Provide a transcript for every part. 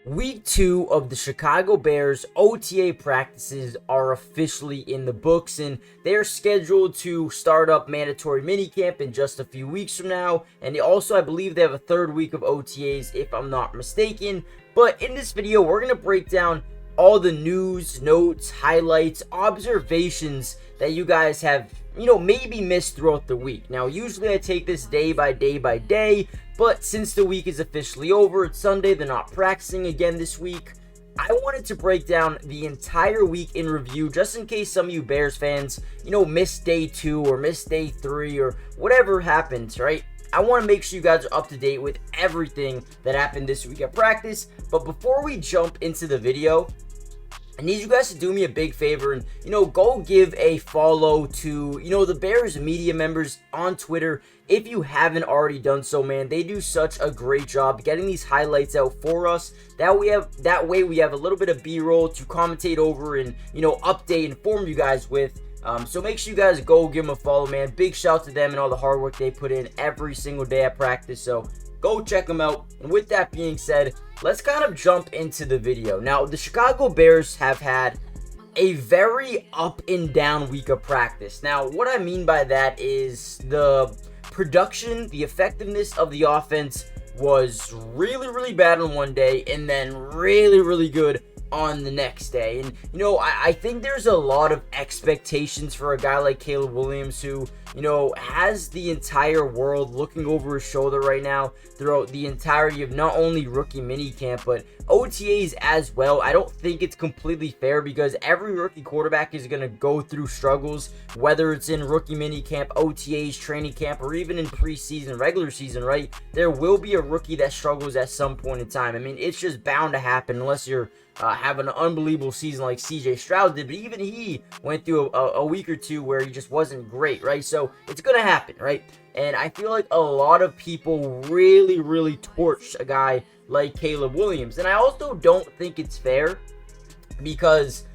Week 2 of the Chicago Bears OTA practices are officially in the books, and they're scheduled to start up mandatory minicamp in just a few weeks from now. And also, I believe they have a third week of OTAs, if I'm not mistaken. But in this video, we're going to break down all the news, notes, highlights, observations that you guys have, maybe missed throughout the week. Now, usually I take this day by day, but since the week is officially over, it's Sunday, they're not practicing again this week. I wanted to break down the entire week in review, just in case some of you Bears fans, missed day 2 or missed day 3 or whatever happens, right? I want to make sure you guys are up to date with everything that happened this week at practice. But before we jump into the video, I need you guys to do me a big favor and, go give a follow to, the Bears media members on Twitter if you haven't already done so, man. They do such a great job getting these highlights out for us. That way we have a little bit of B-roll to commentate over and, update and inform you guys with. So make sure you guys go give them a follow, man. Big shout to them and all the hard work they put in every single day at practice. So go check them out. And with that being said, let's kind of jump into the video. Now, the Chicago Bears have had a very up and down week of practice. Now, what I mean by that is the production, the effectiveness of the offense was really, really bad on one day and then really, really good on the next day. And I think there's a lot of expectations for a guy like Caleb Williams who has the entire world looking over his shoulder right now throughout the entirety of not only rookie minicamp but OTAs as well. I don't think it's completely fair because every rookie quarterback is going to go through struggles, whether it's in rookie minicamp, OTAs, training camp, or even in preseason, regular season, right? There will be a rookie that struggles at some point in time. I mean, it's just bound to happen unless you're having an unbelievable season like CJ Stroud did, but even he went through a week or two where he just wasn't great, right? So it's going to happen, right? And I feel like a lot of people really, really torch a guy like Caleb Williams. And I also don't think it's fair because,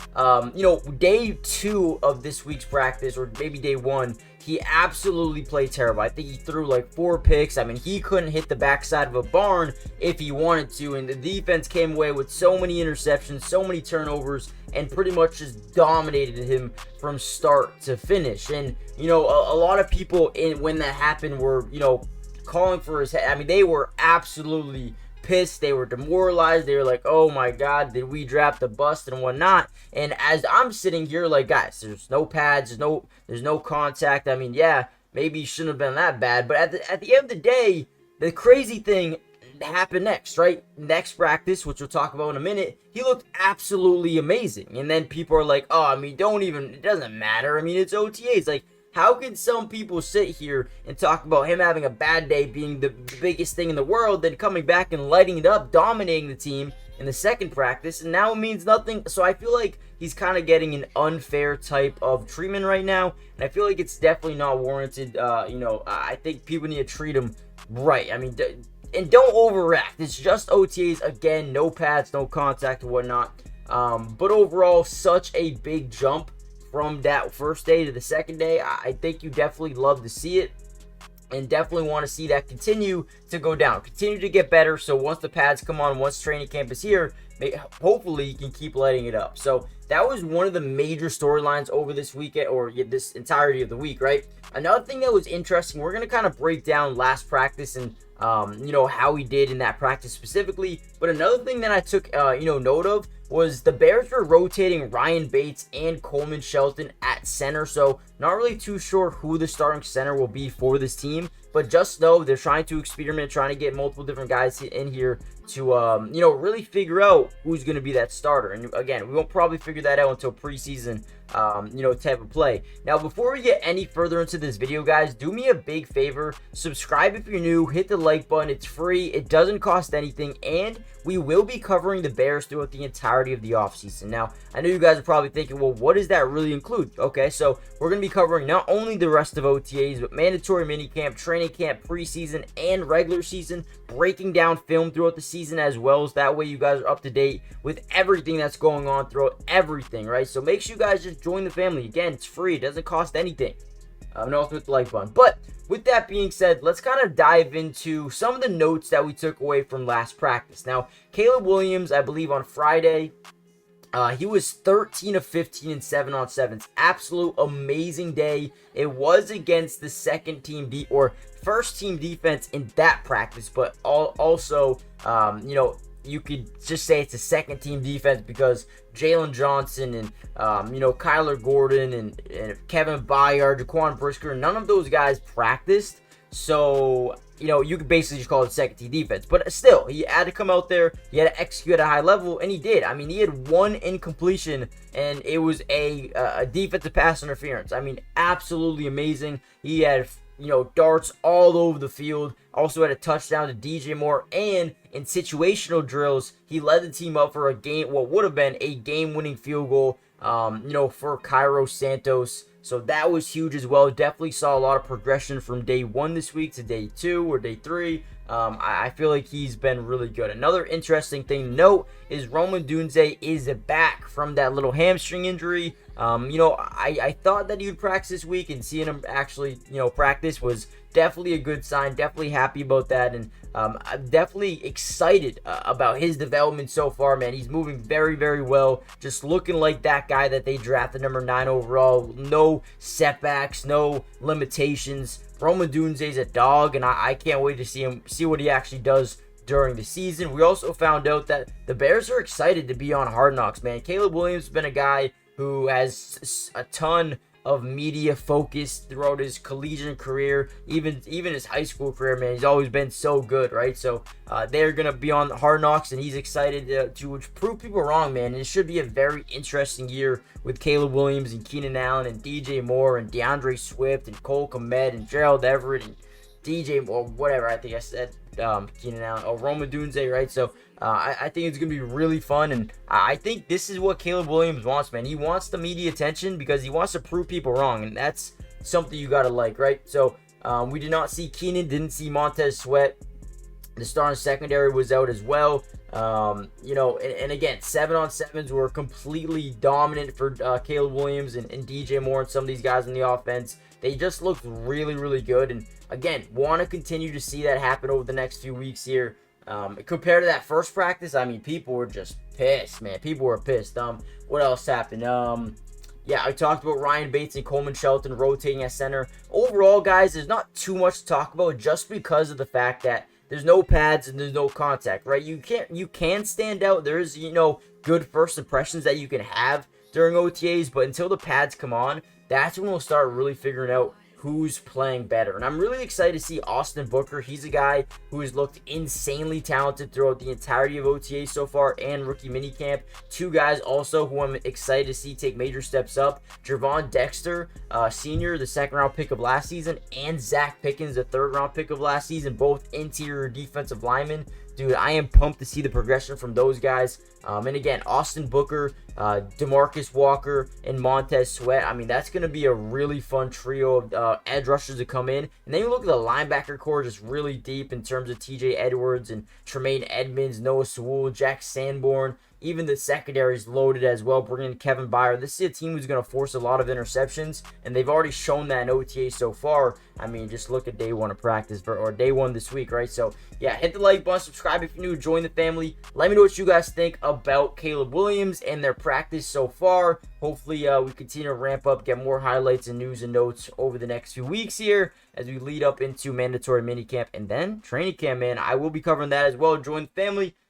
day 2 of this week's practice, or maybe day 1, he absolutely played terrible. I think he threw like 4 picks. I mean, he couldn't hit the backside of a barn if he wanted to. And the defense came away with so many interceptions, so many turnovers, and pretty much just dominated him from start to finish. And, a lot of people when that happened were, calling for his head. I mean, they were absolutely pissed. They were demoralized. They were like, oh my God, did we draft the bust and whatnot? And as I'm sitting here like, guys, there's no pads, there's no contact. I mean, yeah, maybe it shouldn't have been that bad, but at the end of the day, the crazy thing happened next, right? Next practice, which we'll talk about in a minute, he looked absolutely amazing. And then people are like, oh, I mean, it doesn't matter. I mean, it's OTAs. Like, how can some people sit here and talk about him having a bad day being the biggest thing in the world, then coming back and lighting it up, dominating the team in the second practice, and now it means nothing? So I feel like he's kind of getting an unfair type of treatment right now, and I feel like it's definitely not warranted. I think people need to treat him right. I mean, and don't overreact. It's just OTAs, again, no pads, no contact or whatnot. But overall, such a big jump from that first day to the second day. I think you definitely love to see it and definitely want to see that continue to go down, continue to get better. So once the pads come on, once training camp is here, hopefully you can keep lighting it up. So that was one of the major storylines over this weekend, or this entirety of the week, right? Another thing that was interesting, we're going to kind of break down last practice and how he did in that practice specifically. But another thing that I took note of was the Bears were rotating Ryan Bates and Coleman Shelton at center. So not really too sure who the starting center will be for this team, but just know they're trying to experiment, trying to get multiple different guys in here to really figure out who's going to be that starter. And again, we won't probably figure that out until preseason type of play. Now, before we get any further into this video, guys, do me a big favor, subscribe if you're new, hit the like button. It's free, it doesn't cost anything, and we will be covering the Bears throughout the entirety of the offseason. Now, I know you guys are probably thinking, well, what does that really include? Okay, so we're going to be covering not only the rest of OTAs, but mandatory minicamp, training camp, preseason, and regular season, breaking down film throughout the season as well, as that way you guys are up to date with everything that's going on throughout everything, right? So make sure you guys just join the family. Again, it's free, it doesn't cost anything. And also hit the like button. But with that being said, let's kind of dive into some of the notes that we took away from last practice. Now, Caleb Williams, I believe on Friday, he was 13 of 15 and 7 on 7s. Absolute amazing day. It was against the first team defense in that practice, but also, you could just say it's a second team defense because Jalen Johnson and, Kyler Gordon and Kevin Byard, Jaquan Brisker, none of those guys practiced. So, you could basically just call it second team defense. But still, he had to come out there, he had to execute at a high level, and he did. I mean, he had one incompletion, and it was a defensive pass interference. I mean, absolutely amazing. He had, darts all over the field. Also had a touchdown to DJ Moore, and in situational drills, he led the team up for what would have been a game-winning field goal, for Cairo Santos. So that was huge as well. Definitely saw a lot of progression from day 1 this week to day 2 or day 3. I feel like he's been really good. Another interesting thing to note is Rome Odunze is back from that little hamstring injury. I thought that he would practice this week, and seeing him actually, practice was definitely a good sign. Definitely happy about that, and I'm definitely excited about his development so far, man. He's moving very, very well. Just looking like that guy that they drafted number 9 overall. No setbacks, no limitations. Rome Odunze is a dog, and I can't wait to see what he actually does during the season. We also found out that the Bears are excited to be on Hard Knocks, man. Caleb Williams has been a guy who has a ton of media focus throughout his collegiate career, even his high school career, man. He's always been so good, right? So they're gonna be on Hard Knocks, and he's excited to prove people wrong, man. And it should be a very interesting year with Caleb Williams and Keenan Allen and DJ Moore and DeAndre Swift and Cole Kmet and Gerald Everett and DJ or whatever. I think I said Keenan Allen, Rome Odunze, right? So I think it's gonna be really fun, and I think this is what Caleb Williams wants, man. He wants the media attention because he wants to prove people wrong, and that's something you gotta like, right? So we did not see Keenan, didn't see Montez Sweat. The starting secondary was out as well. And again, 7 on 7s were completely dominant for Caleb Williams and DJ Moore and some of these guys in the offense. They just looked really, really good. And again, want to continue to see that happen over the next few weeks here. Compared to that first practice, I mean, people were just pissed, man. People were pissed. What else happened? Yeah, I talked about Ryan Bates and Coleman Shelton rotating at center. Overall, guys, there's not too much to talk about just because of the fact that there's no pads and there's no contact, right? You can stand out. There's, good first impressions that you can have during OTAs, but until the pads come on, that's when we'll start really figuring out who's playing better. And I'm really excited to see Austin Booker. He's a guy who has looked insanely talented throughout the entirety of OTA so far and rookie minicamp. 2 guys also who I'm excited to see take major steps up. Jervon Dexter, senior, the 2nd-round pick of last season, and Zach Pickens, the 3rd-round pick of last season, both interior defensive linemen. Dude, I am pumped to see the progression from those guys. And again, Austin Booker, DeMarcus Walker, and Montez Sweat. I mean, that's going to be a really fun trio of edge rushers to come in. And then you look at the linebacker core, just really deep in terms of TJ Edwards and Tremaine Edmonds, Noah Sewell, Jack Sanborn. Even the secondary is loaded as well, bringing in Kevin Byard. This is a team who's going to force a lot of interceptions, and they've already shown that in OTA so far. I mean, just look at day 1 of practice, or day 1 this week, right? So, yeah, hit the like button, subscribe if you're new, join the family. Let me know what you guys think about Caleb Williams and their practice so far. Hopefully, we continue to ramp up, get more highlights and news and notes over the next few weeks here as we lead up into mandatory minicamp and then training camp, man. I will be covering that as well. Join the family.